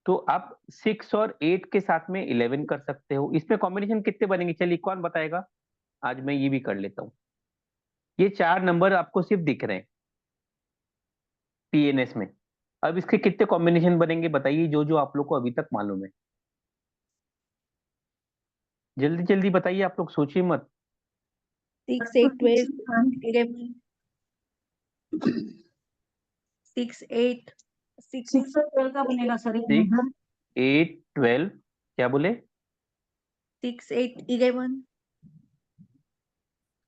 तो आप 6 और 8 के साथ में 11 कर सकते हो। इसमें कॉम्बिनेशन कितने बनेंगे, चलिए कौन बताएगा? आज मैं ये भी कर लेता हूँ। ये 4 नंबर आपको सिर्फ दिख रहे हैं पीएनएस में। अब इसके कितने कॉम्बिनेशन बनेंगे बताइए, जो जो आप लोग को अभी तक मालूम है। जल्दी जल्दी बताइए, आप लोग सोचिए मत। 6, 8, 12, 11, 6, 8, 6 और 12 का बनेगा सर। 6, 8, 12, क्या बोले? 6, 8, 11।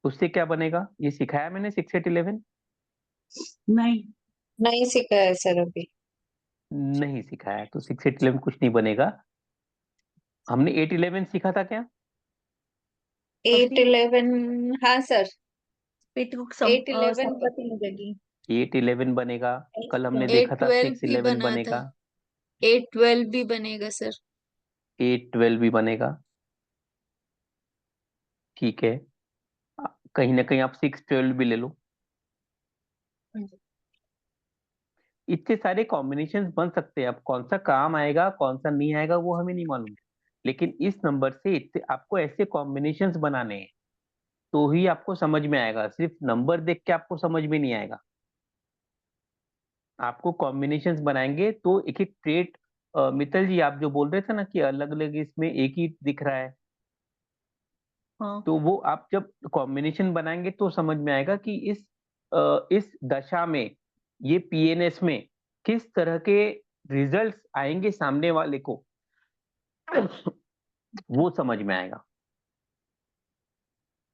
उससे क्या बनेगा, ये सिखाया मैंने 6, 8, 11? नहीं, नहीं सीखा है सर अभी। नहीं सिखाया, तो 6, 8, 11 कुछ नहीं बनेगा। हमने 8, 11 सीखा था क्या? 8, 11, हाँ सर। पेट को 8, 11, संपत्ति मिलेगी। 8, 11 बनेगा। कल हमने 8, देखा था 12 6, भी 11 बना था। बनेगा। 8, 12 भी बनेगा सर। 8, 12 भी बनेगा। ठीक है, कहीं ना कहीं आप 6, 12 भी ले लो। इतने सारे कॉम्बिनेशंस बन सकते हैं। अब कौन सा काम आएगा कौन सा नहीं आएगा वो हमें नहीं मालूम, लेकिन इस नंबर से इतने आपको ऐसे कॉम्बिनेशंस बनाने हैं तो ही आपको समझ में आएगा। सिर्फ नंबर देख के आपको समझ में नहीं आएगा। आपको कॉम्बिनेशंस बनाएंगे तो एक एक ट्रेट। मित्तल जी, आप जो बोल रहे थे ना कि अलग अलग इसमें एक ही दिख रहा है, हाँ, तो वो आप जब कॉम्बिनेशन बनाएंगे तो समझ में आएगा कि इस दशा में, ये पीएनएस में किस तरह के रिजल्ट्स आएंगे सामने वाले को, वो समझ में आएगा।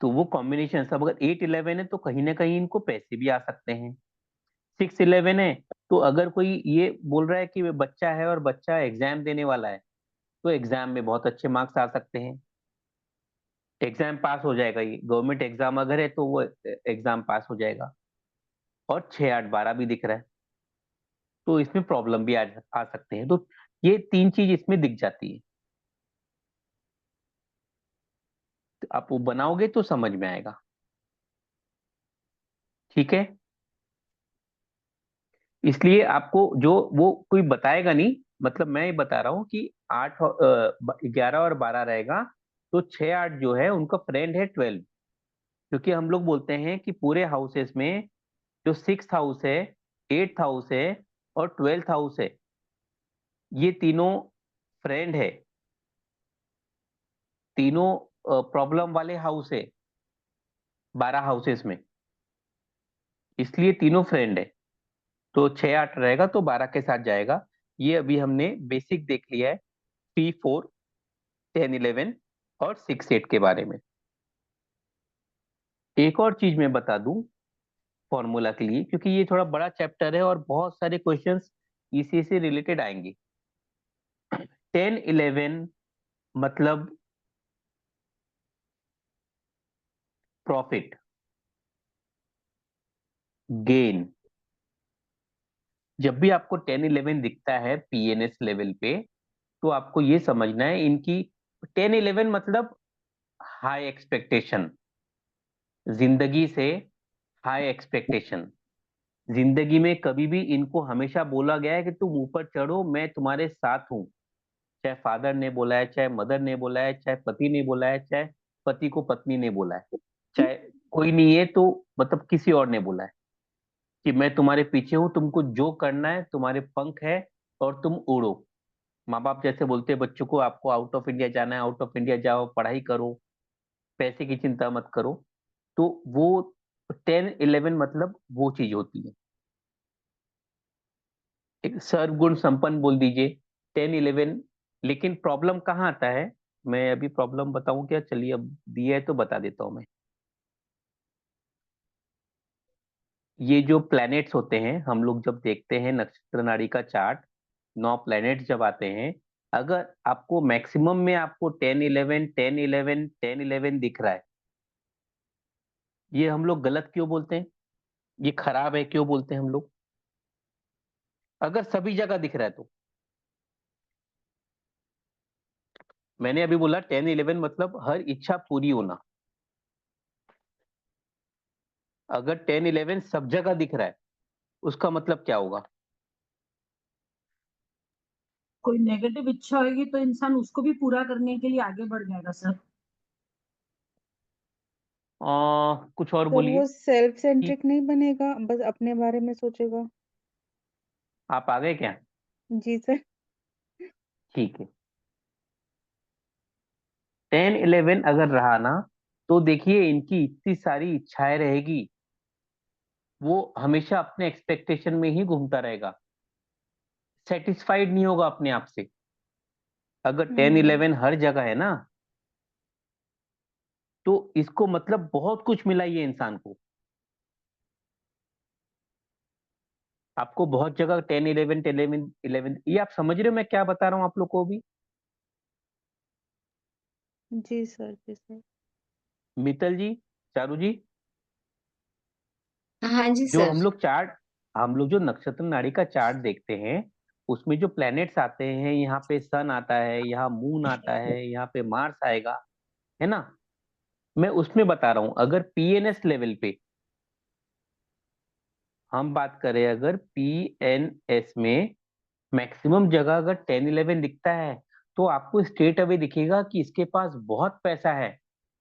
तो वो कॉम्बिनेशन, सब अगर 8, 11 है तो कहीं ना कहीं इनको पैसे भी आ सकते हैं। 6, 11 है तो अगर कोई ये बोल रहा है कि वे बच्चा है और बच्चा एग्जाम देने वाला है, तो एग्जाम में बहुत अच्छे मार्क्स आ सकते हैं। एग्जाम पास हो जाएगा, ये गवर्नमेंट एग्जाम अगर है तो वो एग्जाम पास हो जाएगा। और 6, 8, 12 भी दिख रहा है, तो इसमें प्रॉब्लम भी आ सकते हैं। तो ये तीन चीज इसमें दिख जाती है। तो आप वो बनाओगे तो समझ में आएगा। ठीक है, इसलिए आपको जो वो कोई बताएगा नहीं, मतलब मैं ये बता रहा हूँ कि 8, 11 और 12 रहेगा, तो 6, 8 जो है उनका फ्रेंड है 12। क्योंकि हम लोग बोलते हैं कि पूरे हाउसेस में जो 6th हाउस है, 8th हाउस है और 12th हाउस है, ये तीनों फ्रेंड है। तीनों प्रॉब्लम वाले हाउस है 12 हाउसेस में, इसलिए तीनों फ्रेंड है। तो 6, 8 रहेगा तो 12 के साथ जाएगा। ये अभी हमने बेसिक देख लिया है P4, 10, 11 और 6, 8 के बारे में। एक और चीज मैं बता दूं फॉर्मूला के लिए, क्योंकि ये थोड़ा बड़ा चैप्टर है और बहुत सारे क्वेश्चंस इसी से रिलेटेड आएंगे। 10, 11 मतलब प्रॉफिट, गेन। जब भी आपको 10, 11 दिखता है पीएनएस लेवल पे, तो आपको ये समझना है इनकी 10, 11 मतलब हाई एक्सपेक्टेशन, जिंदगी से हाई एक्सपेक्टेशन। जिंदगी में कभी भी इनको हमेशा बोला गया है कि तुम ऊपर चढ़ो, मैं तुम्हारे साथ हूँ। चाहे फादर ने बोला है, चाहे मदर ने बोला है, चाहे पति ने बोला है, चाहे पति को पत्नी ने बोला है, चाहे कोई नहीं है तो मतलब किसी और ने बोला है कि मैं तुम्हारे पीछे हूँ, तुमको जो करना है, तुम्हारे पंख है और तुम उड़ो। माँ बाप जैसे बोलते हैं बच्चों को, आपको आउट ऑफ इंडिया जाना है, आउट ऑफ इंडिया जाओ, पढ़ाई करो, पैसे की चिंता मत करो। तो वो 10, 11 मतलब वो चीज होती है। एक सर्वगुण संपन्न बोल दीजिए 10, 11। लेकिन प्रॉब्लम कहाँ आता है, मैं अभी प्रॉब्लम बताऊं क्या? चलिए, अब दिया है तो बता देता हूं मैं। ये जो प्लैनेट्स होते हैं, हम लोग जब देखते हैं नक्षत्र नाड़ी का चार्ट, 9 प्लैनेट्स जब आते हैं, अगर आपको मैक्सिमम में आपको 10, 11, 10, 11, 10, 11 दिख रहा है, ये हम लोग गलत क्यों बोलते हैं? ये खराब है क्यों बोलते हैं हम लोग? अगर सभी जगह दिख रहा है तो। मैंने अभी बोला 10, 11 मतलब हर इच्छा पूरी होना। अगर 10, 11 सब जगह दिख रहा है, उसका मतलब क्या होगा? कोई नेगेटिव इच्छा होगी तो इंसान उसको भी पूरा करने के लिए आगे बढ़ जाएगा सर। कुछ और सर बोलिए। वो सेल्फ ठीक, सेंट्रिक नहीं बनेगा, बस अपने बारे में सोचेगा। आप आ गए क्या? जी सर। ठीक है। 10-11 अगर रहा ना, तो देखिए इनकी इतनी सारी इच्छाएं रहेगी, वो हमेशा अपने एक्सपेक्टेशन में ही घूमता रहेगा, सेटिस्फाइड नहीं होगा अपने आप से। अगर 10-11 हर जगह है ना, तो इसको मतलब बहुत कुछ मिला ये इंसान को। आपको बहुत जगह 10-11 ये आप समझ रहे हो मैं क्या बता रहा हूँ आप लोग को भी? जी सर, जी सर। मित्तल जी, चारू जी, हाँ जी जो सर। हम लोग जो नक्षत्र नाड़ी का चार्ट देखते हैं, उसमें जो प्लैनेट्स आते हैं, यहाँ पे सन आता है, यहाँ मून आता है, यहाँ पे मार्स आएगा, है ना? मैं उसमें बता रहा हूं, अगर पीएनएस लेवल पे हम बात करें, अगर पीएनएस में मैक्सिमम जगह अगर 10-11 दिखता है, तो आपको स्ट्रेट अवे दिखेगा कि इसके पास बहुत पैसा है,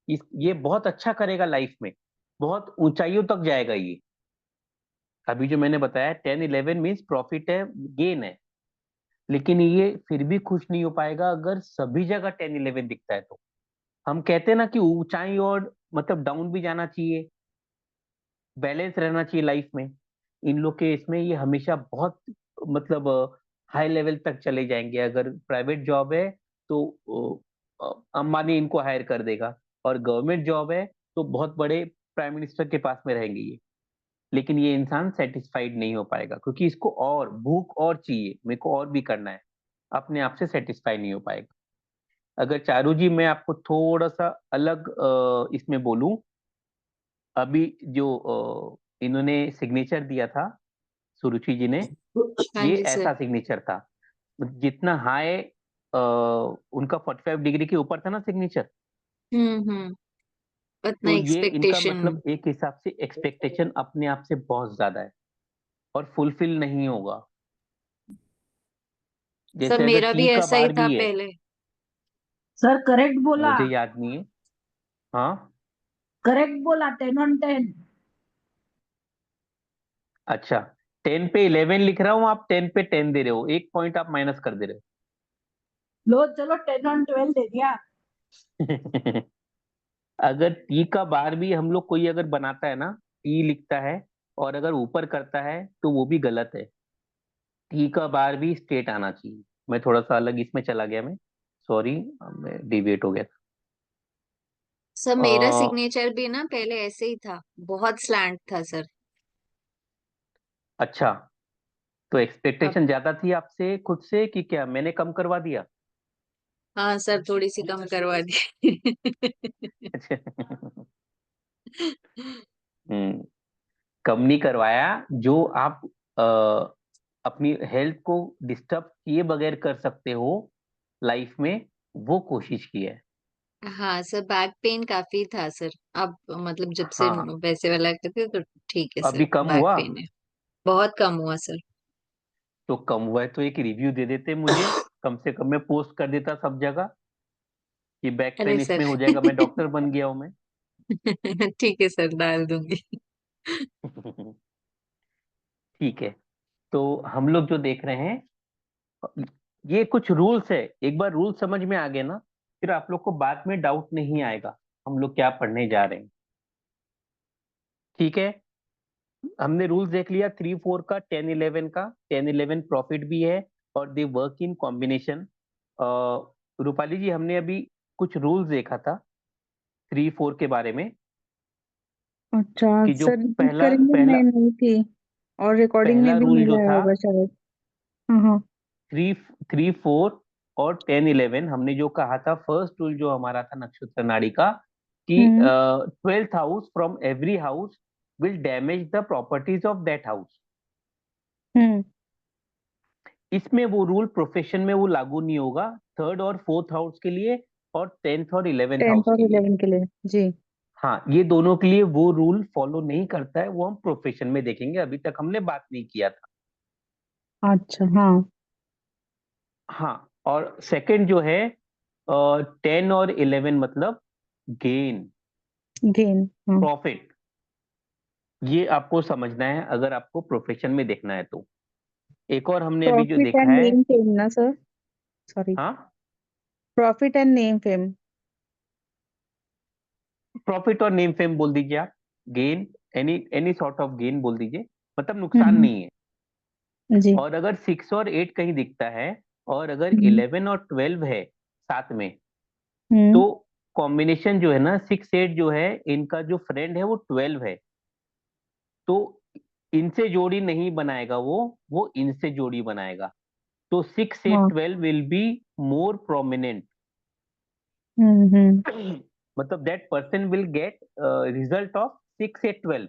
ये बहुत अच्छा करेगा लाइफ में, बहुत ऊंचाइयों तक जाएगा ये। अभी जो मैंने बताया 10-11 मीन्स प्रॉफिट है, गेन है, लेकिन ये फिर भी खुश नहीं हो पाएगा अगर सभी जगह 10-11 दिखता है तो। हम कहते हैं ना कि ऊंचाई और मतलब डाउन भी जाना चाहिए, बैलेंस रहना चाहिए लाइफ में। इन लोग के इसमें ये हमेशा बहुत मतलब हाई लेवल तक चले जाएंगे। अगर प्राइवेट जॉब है तो अंबानी इनको हायर कर देगा, और गवर्नमेंट जॉब है तो बहुत बड़े प्राइम मिनिस्टर के पास में रहेंगे ये। लेकिन ये इंसान सेटिस्फाइड नहीं हो पाएगा, क्योंकि इसको और भूख और चाहिए, मेरे को और भी करना है, अपने आप से सेटिस्फाई नहीं हो पाएगा। अगर चारू जी मैं आपको थोड़ा सा अलग इसमें बोलूं, अभी जो इन्होंने सिग्नेचर दिया था, सुरुचि जी ने, हाँ ये जी सर। ऐसा सिग्नेचर था, जितना हाई उनका 45 डिग्री के ऊपर था ना सिग्नेचर, हम्म। उतना तो ये इनका एक्सपेक्टेशन। मतलब एक हिसाब से एक्सपेक्टेशन अपने आप से बहुत ज्यादा है, और फुलफिल नहीं होगा। सर जैसे अगर मेरा टी भी का ऐसा ही बार था भी है, पहले। सर करेक्ट बोला। मुझे याद नहीं है। हाँ, करेक्ट बोला, 10 on 10। अच्छा, 10 पे 11 लिख रहा हूँ, आप 10 पे 10 दे रहे हो, एक पॉइंट आप माइनस कर दे रहे लो चलो 10 on 12 दे दिया। हो। अगर टी का बार भी हम लोग कोई अगर बनाता है ना, टी लिखता है और अगर ऊपर करता है तो वो भी गलत है। टी का बार भी स्ट्रेट आना चाहिए। मैं थोड़ा सा अलग इसमें चला गया, मैं सॉरी, मैं डिविएट हो गया सर मेरा था। सिग्नेचर भी ना पहले ऐसे ही था, बहुत स्लैंट था सर। अच्छा, तो अब एक्सपेक्टेशन ज्यादा थी आपसे खुद से कि क्या मैंने कम करवा दिया? हाँ सर, थोड़ी सी कम करवा दी। अच्छा। कम नहीं करवाया, जो आप अ, अपनी हेल्थ को डिस्टर्ब किए बगैर कर सकते हो लाइफ में, वो कोशिश की है। हाँ सर, बैक पेन काफी था सर। अब मतलब जब से हाँ, वैसे वाला करते तो ठीक है सर, अभी कम बैक हुआ? पेन है। बहुत कम हुआ सर। तो कम हुआ है तो एक रिव्यू दे देते मुझे, कम से कम मैं पोस्ट कर देता सब जगह कि बैक अरे पेन सर। इसमें हो जाएगा, मैं डॉक्टर बन गया हूं मैं। ठीक है सर, डाल दूंगी। ठीक है, तो हम लोग जो देख रहे हैं, ये कुछ रूल्स है, एक बार रूल समझ में आ गए ना, फिर आप लोग को बाद में डाउट नहीं आएगा हम लोग क्या पढ़ने जा रहे हैं। ठीक है, हमने रूल्स देख लिया 3-4 का, 10-11 का। 10-11 प्रॉफिट भी है, और they work in combination. Rupali ji, हमने अभी कुछ रूल्स देखा था 3-4 के बारे में, अच्छा कि जो सर, रिपीट पहला करेंगे, पहला मैं नहीं थी और रिकॉर्डिंग में पहला भी रूल नहीं जो लाया था, होगा शायद। हाँ हाँ। 3-4 और 10-11, हमने जो कहा था, फर्स्ट रूल जो हमारा था नक्षत्र नाड़ी का, कि hmm 12th house from every house will damage the properties of that house. Hmm. इसमें वो रूल प्रोफेशन में वो लागू नहीं होगा, थर्ड और फोर्थ हाउस के लिए, और 10th और 11th 10th हाउस और के लिए। 11th के लिए। जी। हाँ, ये दोनों के लिए वो रूल फॉलो नहीं करता है, वो हम प्रोफेशन में देखेंगे, अभी तक हमने बात नहीं किया था। अच्छा हाँ। हाँ, और सेकंड जो है 10 और 11 मतलब गेन, गेन। प्रॉफिट। ये आपको समझना है अगर आपको प्रोफेशन में देखना है तो। एक और हमने अभी जो प्रॉफिट देखा एंड है, नेम फेम ना सर? सॉरी, हाँ, profit and name fame. Profit और नेम फेम बोल दीजिए आप, gain, any any sort of gain बोल दीजिए, मतलब नुकसान हम्म। नहीं है। जी। और अगर 6 और 8 कहीं दिखता है, और अगर हम्म। 11 और 12 है साथ में, तो हम्म। कॉम्बिनेशन जो है ना, 6 8 जो है, इनका जो फ्रेंड है वो 12 है, तो इनसे जोड़ी नहीं बनाएगा वो इनसे जोड़ी बनाएगा। तो 6 8 हाँ। 12 विल बी मोर प्रोमिनेंट। हम्म। मतलब that person will get result of 6 8 12।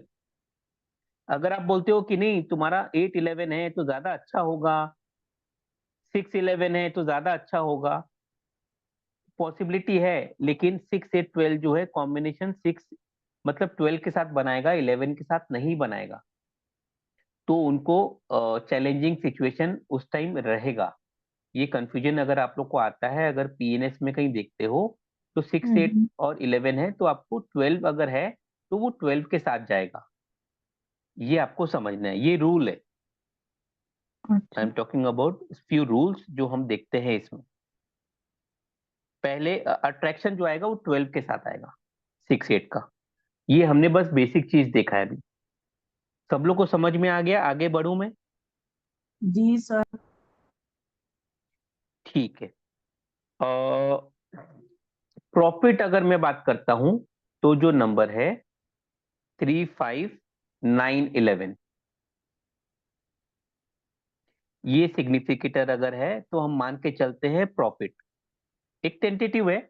अगर आप बोलते हो कि नहीं तुम्हारा 8 11 है तो ज्यादा अच्छा होगा, 6 11 है तो ज्यादा अच्छा होगा, पॉसिबिलिटी है, लेकिन 6 8 12 जो है कॉम्बिनेशन, 6 मतलब 12 के साथ बनाएगा, 11 के साथ नहीं बनाएगा, तो उनको चैलेंजिंग सिचुएशन उस टाइम रहेगा। ये कंफ्यूजन अगर आप लोग को आता है, अगर पीएनएस में कहीं देखते हो तो 6 8 हम्म। और 11 है, तो आपको 12 अगर है तो वो 12 के साथ जाएगा। ये आपको समझना है, ये रूल है। आई अच्छा। Am talking about few rules जो हम देखते हैं इसमें। पहले अट्रैक्शन जो आएगा वो 12 के साथ आएगा, 6 8 का। ये हमने बस बेसिक चीज देखा है अभी। सब लोग को समझ में आ गया? आगे बढ़ूं मैं? जी सर। ठीक है। प्रॉफिट अगर मैं बात करता हूं, तो जो नंबर है 3 5 9 11, ये सिग्निफिकेटर अगर है तो हम मान के चलते हैं प्रॉफिट। एक टेंटेटिव है,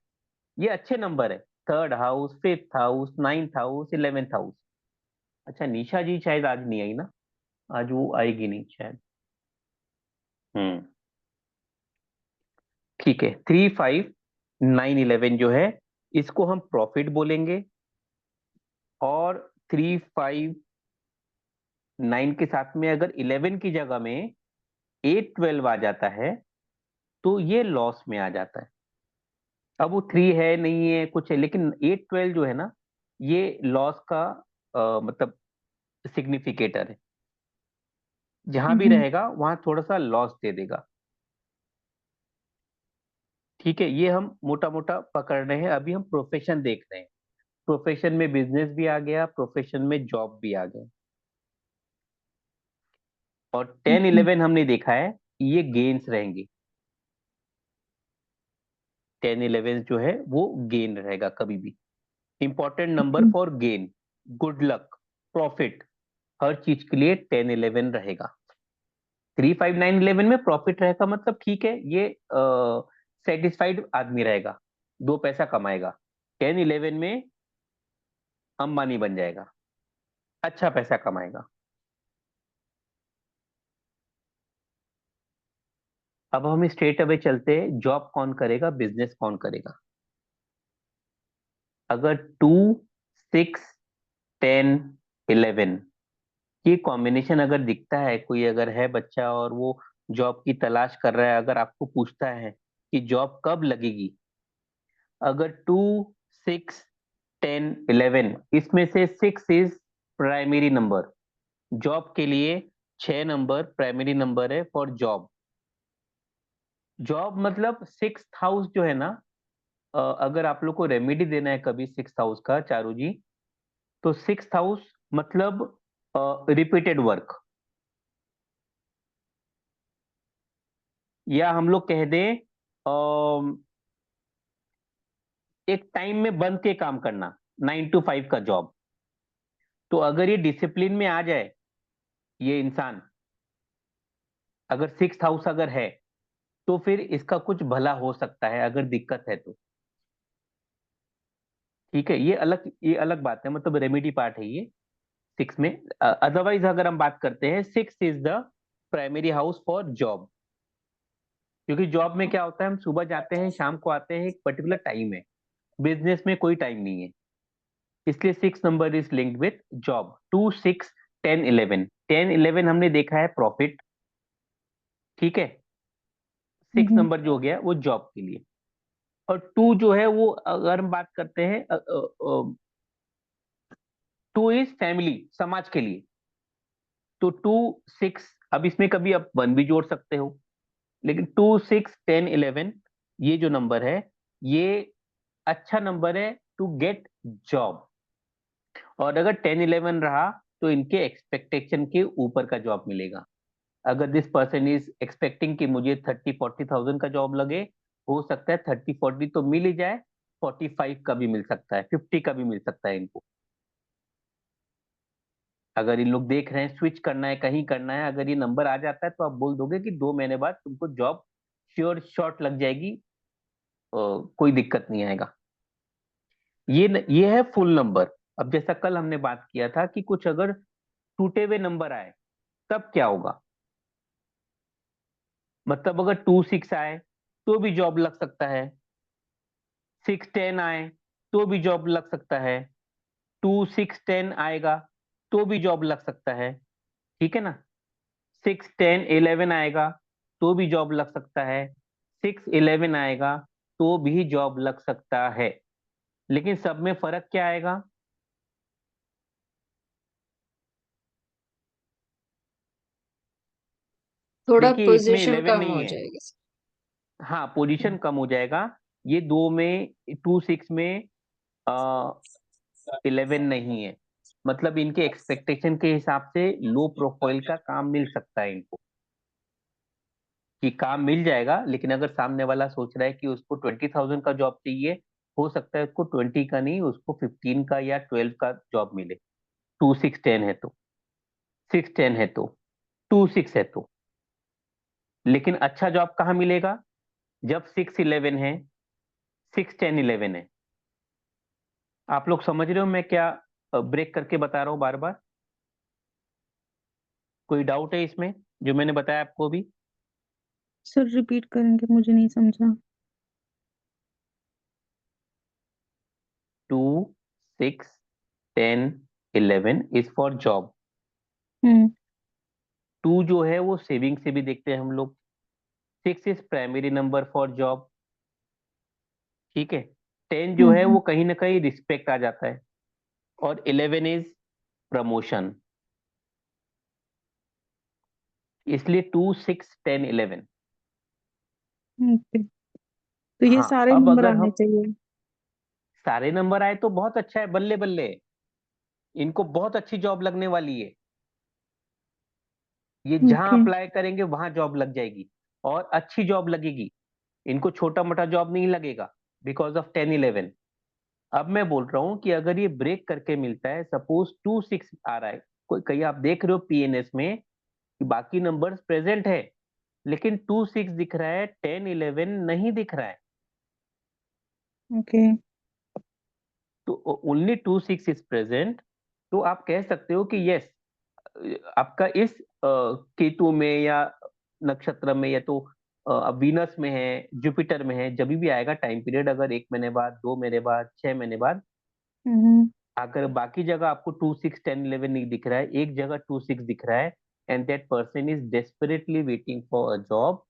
ये अच्छे नंबर है। Third house, fifth house, ninth house, 11th house. अच्छा, निशा जी शायद आज नहीं आई ना, आज वो आएगी नहीं शायद। हम्म, ठीक है। 3 5 9 11 जो है, इसको हम प्रॉफिट बोलेंगे। और 3 5 9 के साथ में अगर 11 की जगह में 8 12 आ जाता है, तो ये लॉस में आ जाता है। अब वो 3 है नहीं है कुछ है, लेकिन 8 12 जो है ना, ये लॉस का मतलब सिग्निफिकेटर है। जहां भी हम्म। रहेगा वहां थोड़ा सा लॉस दे देगा। ठीक है, ये हम मोटा मोटा पकड़ रहे हैं। अभी हम प्रोफेशन देख रहे हैं। प्रोफेशन में बिजनेस भी आ गया, प्रोफेशन में जॉब भी आ गया। और 10 हम्म। 11 हमने देखा है, ये गेन्स रहेंगे। 10 11 जो है वो गेन रहेगा कभी भी। Important number hmm. For gain, good luck, profit, हर चीज के लिए 10 11 रहेगा। 3 5 9 11 में प्रॉफिट रहेगा, मतलब ठीक है, ये सेटिस्फाइड आदमी रहेगा, 2 पैसा कमाएगा। 10 11 में अंबानी बन जाएगा, अच्छा पैसा कमाएगा। अब हम स्ट्रेट अवे चलते हैं, जॉब कौन करेगा, बिजनेस कौन करेगा। अगर 2 6 10 11 ये कॉम्बिनेशन अगर दिखता है, कोई अगर है बच्चा और वो जॉब की तलाश कर रहा है, अगर आपको पूछता है कि जॉब कब लगेगी, अगर 2 6 10 11 इसमें से 6 इज प्राइमरी नंबर, जॉब के लिए 6 नंबर प्राइमरी नंबर है फॉर जॉब। जॉब मतलब 6th हाउस जो है ना, अगर आप लोग को रेमेडी देना है कभी 6th हाउस का, चारू जी, तो 6th हाउस मतलब रिपीटेड वर्क, या हम लोग कह दें एक टाइम में बंद के काम करना, 9 to 5 का जॉब। तो अगर ये डिसिप्लिन में आ जाए, ये इंसान अगर 6th हाउस अगर है, तो फिर इसका कुछ भला हो सकता है अगर दिक्कत है तो। ठीक है, ये अलग बात है, मतलब रेमेडी पार्ट है ये 6 में। अदरवाइज अगर हम बात करते हैं, 6 is the primary house for job. क्योंकि जॉब में क्या होता है, हम सुबह जाते हैं शाम को आते हैं, एक पर्टिकुलर टाइम है। बिजनेस में कोई टाइम नहीं है, इसलिए 6 number is linked with job. 2 6 10 11, 10 11 हमने देखा है प्रॉफिट। ठीक है, सिक्स नंबर जो हो गया वो जॉब के लिए, और 2 जो है वो अगर हम बात करते हैं 2 इज फैमिली, समाज के लिए। तो 2 6, अब इसमें कभी आप 1 भी जोड़ सकते हो, लेकिन 2 6 10 11 ये जो नंबर है ये अच्छा नंबर है टू गेट जॉब। और अगर 10 11 रहा तो इनके एक्सपेक्टेशन के ऊपर का जॉब मिलेगा। अगर दिस पर्सन इज एक्सपेक्टिंग कि मुझे 30-40,000 का जॉब लगे, हो सकता है 30-40 तो मिल ही जाए, 45 का भी मिल सकता है, 50 का भी मिल सकता है इनको। अगर इन लोग देख रहे हैं स्विच करना है, कहीं करना है, अगर ये नंबर आ जाता है तो आप बोल दोगे कि 2 महीने बाद तुमको जॉब श्योर शॉर्ट लग जाएगी, कोई दिक्कत नहीं आएगा। ये है फुल नंबर। अब जैसा कल हमने बात किया था कि कुछ अगर टूटे हुए नंबर आए तब क्या होगा, मतलब अगर 2 6 आए तो भी जॉब लग सकता है, 6 10 आए तो भी जॉब लग सकता है, 2 6 10 आएगा तो भी जॉब लग सकता है, ठीक है ना। 6 10 11 आएगा तो भी जॉब लग सकता है, 6 11 आएगा तो भी जॉब लग सकता है। लेकिन सब में फर्क क्या आएगा, थोड़ा देखिए इसमें पोजीशन 11 कम नहीं हो है। जाएगी। हाँ, पोजीशन कम हो जाएगा। ये दो में 2 6 में 11 नहीं है, मतलब इनके एक्सपेक्टेशन के हिसाब से लो प्रोफाइल का काम मिल सकता है इनको, कि काम मिल जाएगा। लेकिन अगर सामने वाला सोच रहा है कि उसको 20,000 का जॉब चाहिए, हो सकता है उसको 20 का नहीं, उसको 15 का या 12 का जॉब मिले। 2 6 10 है तो, 6 10 है तो, 2 6 है तो। लेकिन अच्छा जॉब कहाँ मिलेगा, जब 6 11 है, 6 10 11 है। आप लोग समझ रहे हो मैं क्या ब्रेक करके बता रहा हूँ बार बार? कोई डाउट है इसमें जो मैंने बताया आपको अभी? सर रिपीट करेंगे, मुझे नहीं समझा। 2 6 10 11 इज फॉर जॉब। हम्म 2 जो है वो सेविंग से भी देखते हैं हम लोग। 6 is primary number for job, ठीक है। 10 जो है वो कहीं ना कहीं रिस्पेक्ट आ जाता है, और 11 इज प्रमोशन, इसलिए 2 6 10 11। ओके, तो ये हाँ, सारे अब नंबर अगर आने हम चाहिए। सारे नंबर आए तो बहुत अच्छा है, बल्ले बल्ले, इनको बहुत अच्छी जॉब लगने वाली है। ये जहां ओके। अप्लाई करेंगे वहां जॉब लग जाएगी, और अच्छी जॉब लगेगी। इनको छोटा मोटा जॉब नहीं लगेगा, बिकॉज ऑफ 10 11। अब मैं बोल रहा हूँ कि अगर ये ब्रेक करके मिलता है, सपोज 2 6 आ रहा है, कोई कहीं आप देख रहे हो पीएनएस में कि बाकी नंबर्स प्रेजेंट है, लेकिन 2 6 दिख रहा है, 10 11 नहीं दिख रहा है, ओके। तो ओनली 2 6 इज प्रेजेंट। तो आप कह सकते हो कि यस, आपका इस केतु में या नक्षत्र में, या तो वीनस में है, जुपिटर में है, जब भी आएगा टाइम पीरियड, अगर 1 महीने बाद, 2 महीने बाद, 6 महीने बाद, हम्म अगर बाकी जगह आपको 2 6 10 11 नहीं दिख रहा है, एक जगह 2 6 दिख रहा है, and that person is desperately waiting for a job,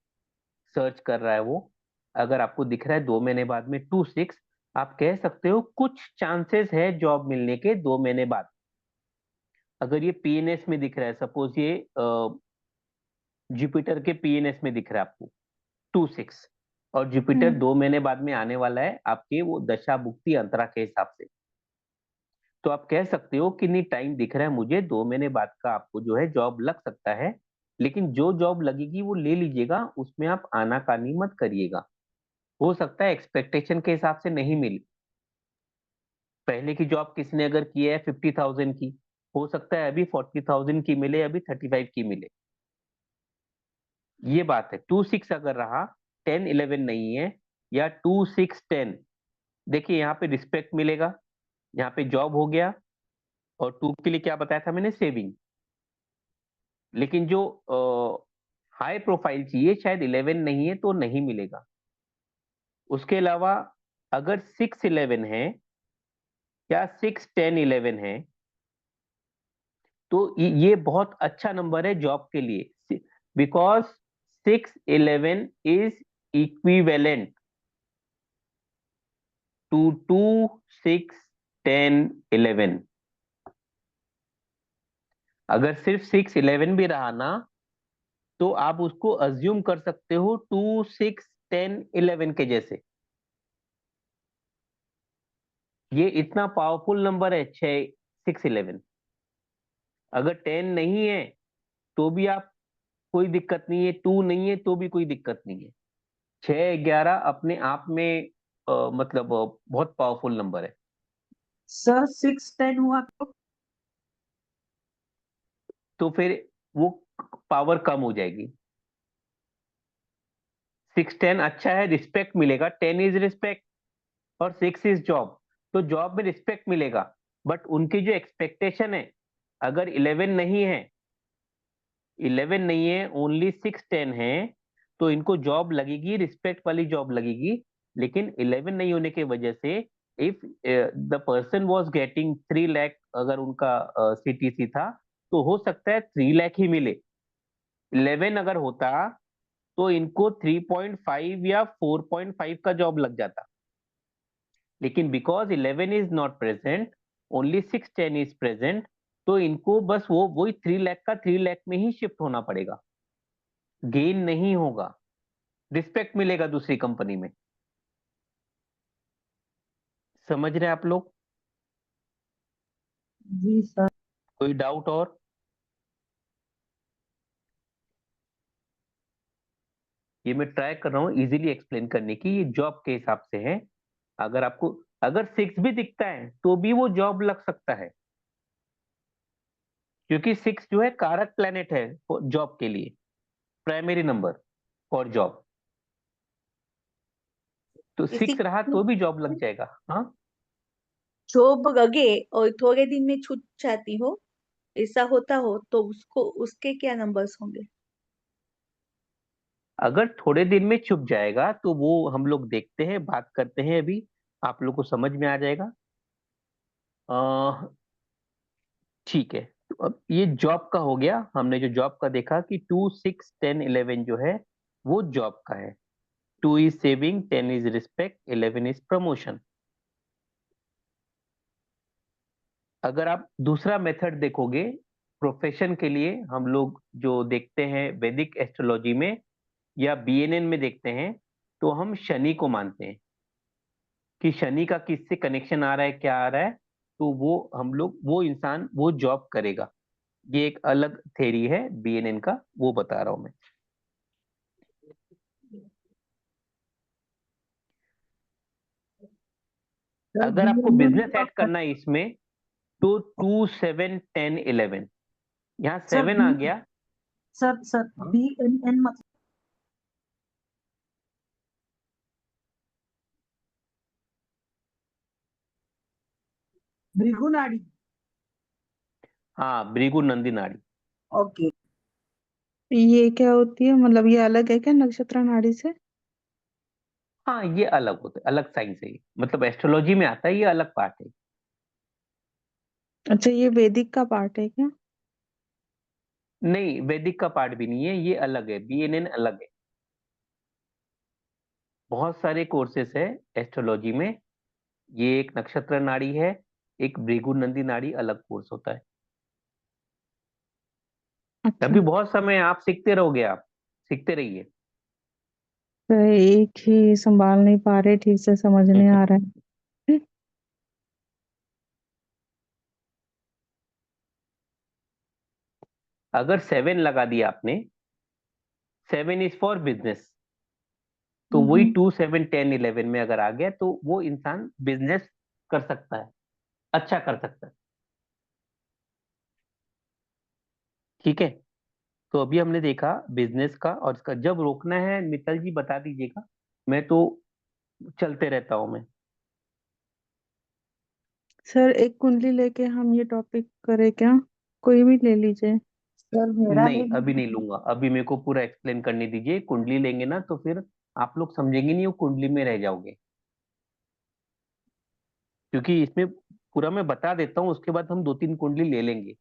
search कर रहा है वो, अगर आपको दिख रहा है 2 महीने बाद में 2 6, आप कह सकते हो कुछ चांसेस है जॉब मिलने के 2 महीने बाद। अगर ये पीएनएस में दिख रहा है, सपोज ये जुपिटर के पीएनएस में दिख रहा है आपको 2 6, और जुपिटर हम्म 2 महीने बाद में आने वाला है आपके वो दशा भुक्ति अंतरा के हिसाब से, तो आप कह सकते हो कि नहीं, टाइम दिख रहा है मुझे, 2 महीने बाद का आपको जो है जॉब लग सकता है। लेकिन जो जॉब लगेगी वो ले लीजिएगा, उसमें आप आनाकानी मत करिएगा। हो सकता है एक्सपेक्टेशन के हिसाब से नहीं मिले। पहले की जॉब किसने अगर की है 50,000 की, हो सकता है अभी 40,000 की मिले, अभी 35 की मिले। ये बात है। 2 6 अगर रहा, 10 11 नहीं है, या 2 6 10, देखिए यहाँ पे रिस्पेक्ट मिलेगा, यहाँ पे जॉब हो गया, और 2 के लिए क्या बताया था मैंने, सेविंग। लेकिन जो हाई प्रोफाइल चाहिए, शायद 11 नहीं है तो नहीं मिलेगा। उसके अलावा अगर 6 11 है या 6 10 11 है, तो ये बहुत अच्छा नंबर है जॉब के लिए, बिकॉज 6 11 इज इक्विवेलेंट टू 2, 6, 10, 11। अगर सिर्फ 6, 11 भी रहा ना, तो आप उसको अज्यूम कर सकते हो 2, 6, 10, 11 के जैसे। ये इतना पावरफुल नंबर है 6, 6, 11। अगर 10 नहीं है तो भी आप, कोई दिक्कत नहीं है, 2 नहीं है तो भी कोई दिक्कत नहीं है। 6, 11 अपने आप में मतलब बहुत पावरफुल नंबर है। सर 6, 10 हुआ तो फिर वो पावर कम हो जाएगी। 6, 10 अच्छा है, रिस्पेक्ट मिलेगा, 10 इज रिस्पेक्ट और 6 इज जॉब, तो जॉब में रिस्पेक्ट मिलेगा। बट उनकी जो एक्सपेक्टेशन है, अगर 11 नहीं है, 11 नहीं है, ओनली 6, 10 है, तो इनको जॉब लगेगी, रिस्पेक्ट वाली जॉब लगेगी। लेकिन 11 नहीं होने की वजह से, if the person was getting 3 lakh, अगर उनका सीटीसी था, तो हो सकता है 3 लाख ही मिले। 11 अगर होता तो इनको 3.5 या 4.5 का जॉब लग जाता। लेकिन because 11 is not present, only 6, 10 is present, तो इनको बस वो वही 3 लाख का 3 लाख में ही शिफ्ट होना पड़ेगा। गेन नहीं होगा, रिस्पेक्ट मिलेगा दूसरी कंपनी में। समझ रहे हैं आप लोग? जी सर। कोई डाउट और? ये मैं ट्राई कर रहा हूँ इजीली एक्सप्लेन करने की, ये जॉब के हिसाब से है। अगर आपको, अगर 6 भी दिखता है तो भी वो जॉब लग सकता है, क्योंकि 6 जो है कारक प्लेनेट है जॉब के लिए, प्राइमरी नंबर फॉर जॉब। तो इसी 6 रहा तो भी जॉब लग जाएगा। हाँ, जॉब लगे और थोड़े दिन में छूट जाती हो, ऐसा होता हो तो उसको उसके क्या नंबर्स होंगे? अगर थोड़े दिन में छुप जाएगा तो वो हम लोग देखते हैं, बात करते हैं, अभी आप लोग को समझ में आ जाएगा। ठीक है, तो अब ये जॉब का हो गया। हमने जो जॉब का देखा कि 2, 6, 10, 11 जो है वो जॉब का है। 2 is saving, 10 is respect, 11 is promotion. अगर आप दूसरा मेथड देखोगे प्रोफेशन के लिए, हम लोग जो देखते हैं वैदिक एस्ट्रोलॉजी में या बीएनएन में देखते हैं, तो हम शनि को मानते हैं कि शनि का किससे कनेक्शन आ रहा है, क्या आ रहा है, तो वो हम लोग, वो इंसान वो जॉब करेगा। ये एक अलग थेरी है बीएनएन का, वो बता रहा हूं मैं। सर अगर आपको BNN बिजनेस का ऐड करना है इसमें, तो 2, 7, 10, 11, यहाँ सर 7 आ गया। सर BNN मतलब भृगुनाड़ी। हाँ, भृगु नंदी नाड़ी। ओके। ये क्या होती है, मतलब ये अलग है क्या नक्षत्र नाड़ी से? हाँ, ये अलग होता है, अलग साइंस है ये, मतलब एस्ट्रोलॉजी में आता है, ये अलग पार्ट है। अच्छा, ये वैदिक का पार्ट है क्या? नहीं, वैदिक का पार्ट भी नहीं है, ये अलग है, बीएनएन अलग है। बहुत सारे कोर्सेस है एस्ट्रोलॉजी में, ये एक नक्षत्र नाड़ी है, एक भृगु नंदी नाड़ी अलग कोर्स होता है। अच्छा, अभी बहुत समय आप सीखते रहोगे, आप सीखते रहिए। तो एक ही संभाल नहीं पा रहे, ठीक से समझ नहीं आ रहा है। अगर 7 लगा दिया आपने, 7 इज फॉर बिजनेस, तो वही 2, 7, 10, 11 में अगर आ गया तो वो इंसान बिजनेस कर सकता है, अच्छा कर सकता है। ठीक है, तो अभी हमने देखा बिजनेस का, और इसका जब रोकना है मित्तल जी बता दीजिएगा, मैं तो चलते रहता हूं मैं। सर एक कुंडली लेके हम ये टॉपिक करें क्या? कोई भी ले लीजिए। सर मेरा ले नहीं, अभी नहीं लीजिए। लूंगा, अभी मेरे को पूरा एक्सप्लेन करने दीजिए। कुंडली लेंगे ना तो फिर आप लोग समझेंगे नहीं, वो कुंडली में रह जाओगे, क्योंकि इसमें पूरा मैं बता देता हूँ, उसके बाद हम 2-3 कुंडली ले लेंगे,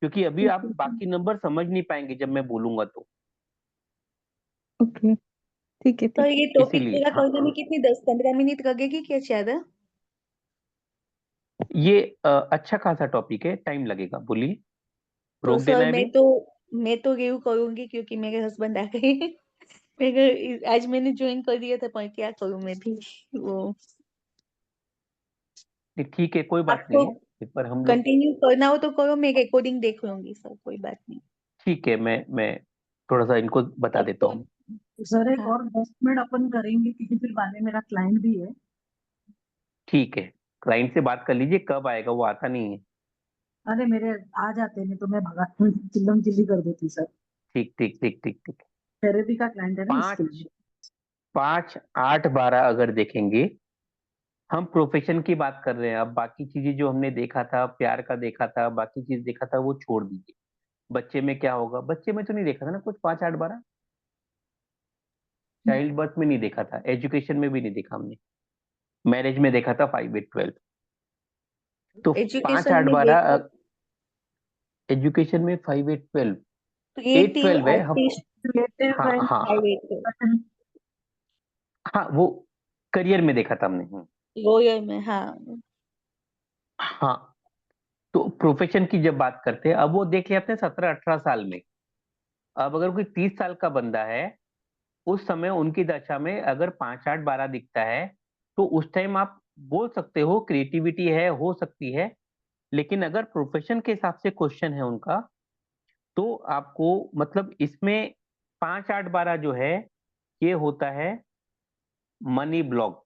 क्योंकि अभी ठीक आप है सर। बाकी नंबर समझ नहीं पाएंगे जब मैं बोलूंगा तो। ओके, ठीक है तो ठीक ये टॉपिक इसीलिए पूरा हाँ, करने में कितनी 10-15 मिनट लगेगी क्या ज्यादा? ये अच्छा खासा टॉपिक है, टाइम लगेगा, बोलिए। तो रोक देना सर है अभी। मैं तो रिव्यू करूंगी क्योंकि मेरे हस्बैंड आ गए। आज मैंने ज्वाइन कर दिया था पर क्या करूं मैं भी वो। नहीं, ठीक है, कोई बात आपको नहीं है, इस पर हम लोग। कंटिन्यू करना हो तो करो, मैं रिकॉर्डिंग देख लूंगी सर, कोई बात नहीं। ठीक है, मैं थोड़ा सा इनको बता अब देता तो हूँ। सर एक हाँ, और 10 मिनट अपन करेंगे क्योंकि फिर बाद में मेरा क्लाइंट भी है। ठीक है, क्लाइंट से बात कर लीजिए, कब आएगा, वो आता नहीं है। अरे मेरे आ जाते नहीं तो मैं भगा चिल्लम चिल्ली कर देती सर। ठीक ठीक ठीक ठीक ठीक। थेरेपी का क्लाइंट है ना इसके पाँच लिए। 5, 8, 12 अगर देखेंगे, हम प्रोफेशन की बात कर रहे हैं। अब बाकी चीजें जो हमने देखा था, प्यार का देखा था, बाकी चीज देखा था, वो छोड़ दीजिए। बच्चे में क्या होगा, बच्चे में तो नहीं देखा था ना कुछ 5, 8, 12। चाइल्ड बर्थ में नहीं देखा था, एजुकेशन में भी नहीं देखा हमने, मैरिज में देखा था 5, 8, 12। तो पाँच एजुकेशन आठ में बारह देखो एजुकेशन में 5, 8, 12। एट क्रिएटिव ट्वेल्व है हम। आर्टिस्ट क्रिएटिव हाँ एंड हाँ हाँ। हाँ, वो करियर में देखा था हमने। लॉयर में, हाँ। हाँ, तो प्रोफेशन की जब बात करते हैं, अब वो देख लेते हैं 17, 18 साल में। अब अगर कोई 30 साल का बंदा है, उस समय उनकी दशा में अगर 5, 8, 12 दिखता है, तो उस टाइम आप बोल सकते हो क्रिएटिविटी है, हो सकती है। लेकिन अगर प्रोफेशन के हिसाब से क्वेश्चन है उनका, तो आपको मतलब इसमें 5, 8, 12 जो है, ये होता है मनी ब्लॉक।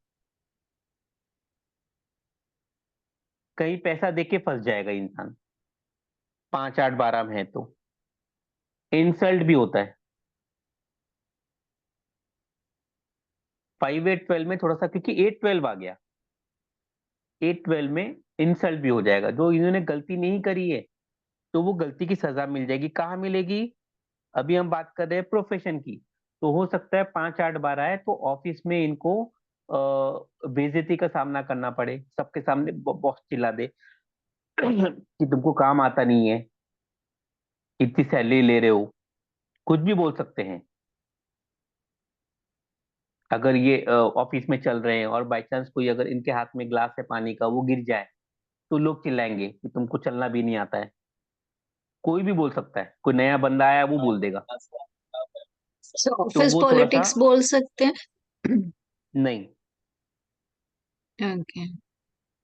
कहीं पैसा देके फंस जाएगा इंसान, 5, 8, 12 में है तो। इंसल्ट भी होता है 5, 8, 12 में थोड़ा सा, क्योंकि 8, 12 आ गया। 8, 12 में इंसल्ट भी हो जाएगा, जो इन्होंने गलती नहीं करी है, तो वो गलती की सजा मिल जाएगी। कहाँ मिलेगी? अभी हम बात कर रहे हैं प्रोफेशन की। तो हो सकता है 5, 8, 12 है तो ऑफिस में इनको बेइज्जती का सामना करना पड़े, सबके सामने बॉस चिल्ला दे कि तुमको काम आता नहीं है, इतनी सैलरी ले रहे हो, कुछ भी बोल सकते हैं। अगर ये ऑफिस में चल रहे हैं और बाई चांस कोई अगर इनके हाथ में ग्लास है पानी का, वो गिर जाए, तो लोग चिल्लाएंगे कि तुमको चलना भी नहीं आता है। कोई भी बोल सकता है, कोई नया बंदा आया वो बोल देगा। तो ऑफिस वो थोड़ा सा, पॉलिटिक्स बोल सकते हैं। नहीं, ओके,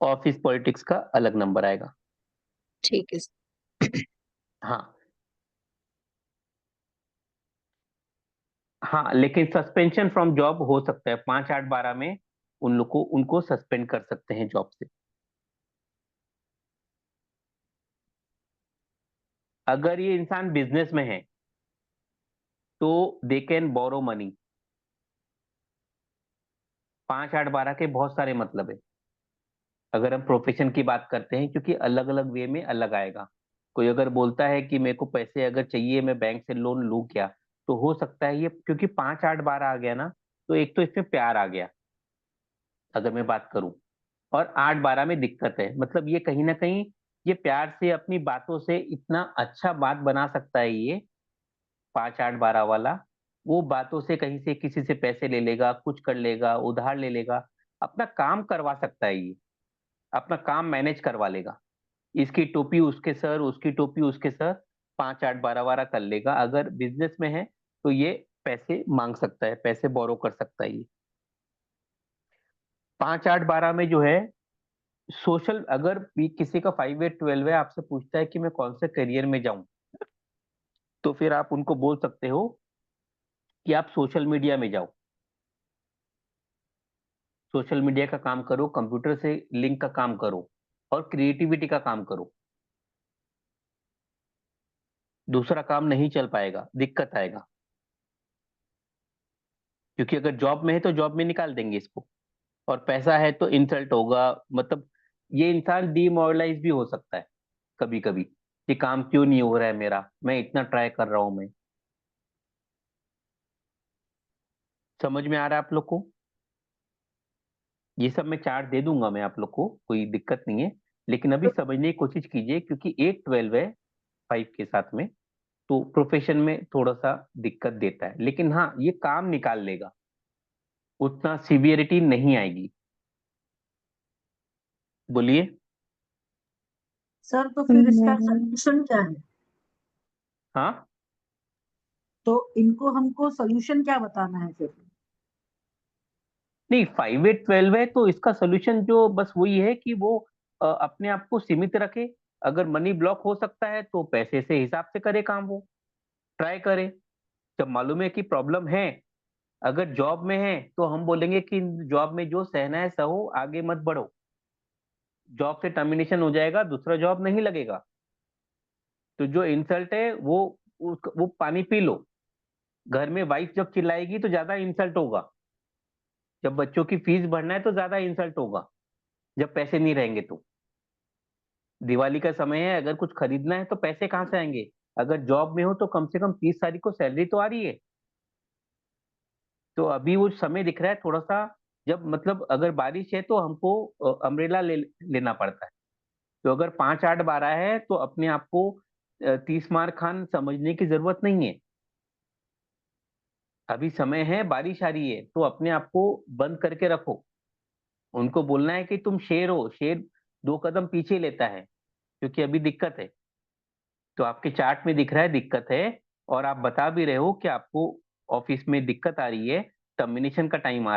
ऑफिस पॉलिटिक्स का अलग नंबर आएगा। ठीक है। हाँ हाँ, लेकिन सस्पेंशन फ्रॉम जॉब हो सकता है 5, 8, 12 में। उन लोग को उनको सस्पेंड कर सकते हैं जॉब से। अगर ये इंसान बिजनेस में है, तो दे कैन बोरो मनी। 5, 8, 12 के बहुत सारे मतलब है। अगर हम प्रोफेशन की बात करते हैं, क्योंकि अलग अलग वे में अलग आएगा। कोई अगर बोलता है कि मेरे को पैसे अगर चाहिए, मैं बैंक से लोन लूं क्या, तो हो सकता है ये, क्योंकि 5, 8, 12 आ गया ना, तो एक तो इसमें प्यार आ गया, अगर मैं बात करूं। और 8, 12 में दिक्कत है, मतलब ये कहीं ना कहीं ये प्यार से अपनी बातों से इतना अच्छा बात बना सकता है ये 5, 8, 12 वाला। वो बातों से कहीं से किसी से पैसे ले लेगा, कुछ कर लेगा, उधार ले लेगा, अपना काम करवा सकता है ये, अपना काम मैनेज करवा लेगा। इसकी टोपी उसके सर, उसकी टोपी उसके सर, 5, 8, 12 कर लेगा। अगर बिजनेस में है तो ये पैसे मांग सकता है, पैसे बोरो कर सकता है ये। 5, 8, 12 में जो है सोशल, अगर भी किसी का 5, 8, 12 है, आपसे पूछता है कि मैं कौन से करियर में जाऊं, तो फिर आप उनको बोल सकते हो कि आप सोशल मीडिया में जाओ। सोशल मीडिया का काम करो, कंप्यूटर से लिंक का काम करो, और क्रिएटिविटी का काम करो। दूसरा काम नहीं चल पाएगा, दिक्कत आएगा। क्योंकि अगर जॉब में है तो जॉब में निकाल देंगे इसको, और पैसा है तो इंसल्ट होगा। मतलब ये इंसान डीमोरलाइज भी हो सकता है कभी कभी, कि काम क्यों नहीं हो रहा है मेरा, मैं इतना ट्राई कर रहा हूं मैं। समझ में आ रहा है आप लोग को? ये सब मैं चार्ट दे दूंगा मैं आप लोग को, कोई दिक्कत नहीं है। लेकिन अभी समझने की कोशिश कीजिए, क्योंकि 8, 12 है 5 के साथ में, तो प्रोफेशन में थोड़ा सा दिक्कत देता है। लेकिन हाँ, ये काम निकाल लेगा। उतना सीवियरिटी नहीं आएगी। बोलिए। सर तो फिर इसका नहीं, सोल्यूशन क्या है? हाँ, तो इनको हमको सोल्यूशन क्या बताना है फिर? नहीं 5/8/12 है तो इसका सोल्यूशन जो बस वही है कि वो अपने आप को सीमित रखे। अगर मनी ब्लॉक हो सकता है तो पैसे से हिसाब से करे काम, वो ट्राई करे। जब मालूम है कि प्रॉब्लम है, अगर जॉब में है तो हम बोलेंगे कि जॉब में जो सहना है सहो, आगे मत बढ़ो। जॉब से टर्मिनेशन हो जाएगा, दूसरा जॉब नहीं लगेगा। तो जो इंसल्ट है वो पानी पी लो। घर में वाइफ जब चिल्लाएगी तो ज्यादा इंसल्ट होगा। जब बच्चों की फीस भरना है तो ज्यादा इंसल्ट होगा, जब पैसे नहीं रहेंगे तो। दिवाली का समय है, अगर कुछ खरीदना है तो पैसे कहाँ से आएंगे? अगर जॉब में हो तो कम से कम 30 तारीख को सैलरी तो आ रही है। तो अभी वो समय दिख रहा है थोड़ा सा, जब मतलब अगर बारिश है तो हमको अम्ब्रेला लेना पड़ता है। तो अगर 5 8 12 है तो अपने आप को 30 मार खान समझने की जरूरत नहीं है। अभी समय है, बारिश आ रही है तो अपने आप को बंद करके रखो। उनको बोलना है कि तुम शेर हो, शेर 2 कदम पीछे लेता है, क्योंकि अभी दिक्कत है। तो आपके चार्ट में दिख रहा है दिक्कत है, और आप बता भी रहे हो कि आपको ऑफिस में दिक्कत आ रही है, टर्मिनेशन का टाइम आ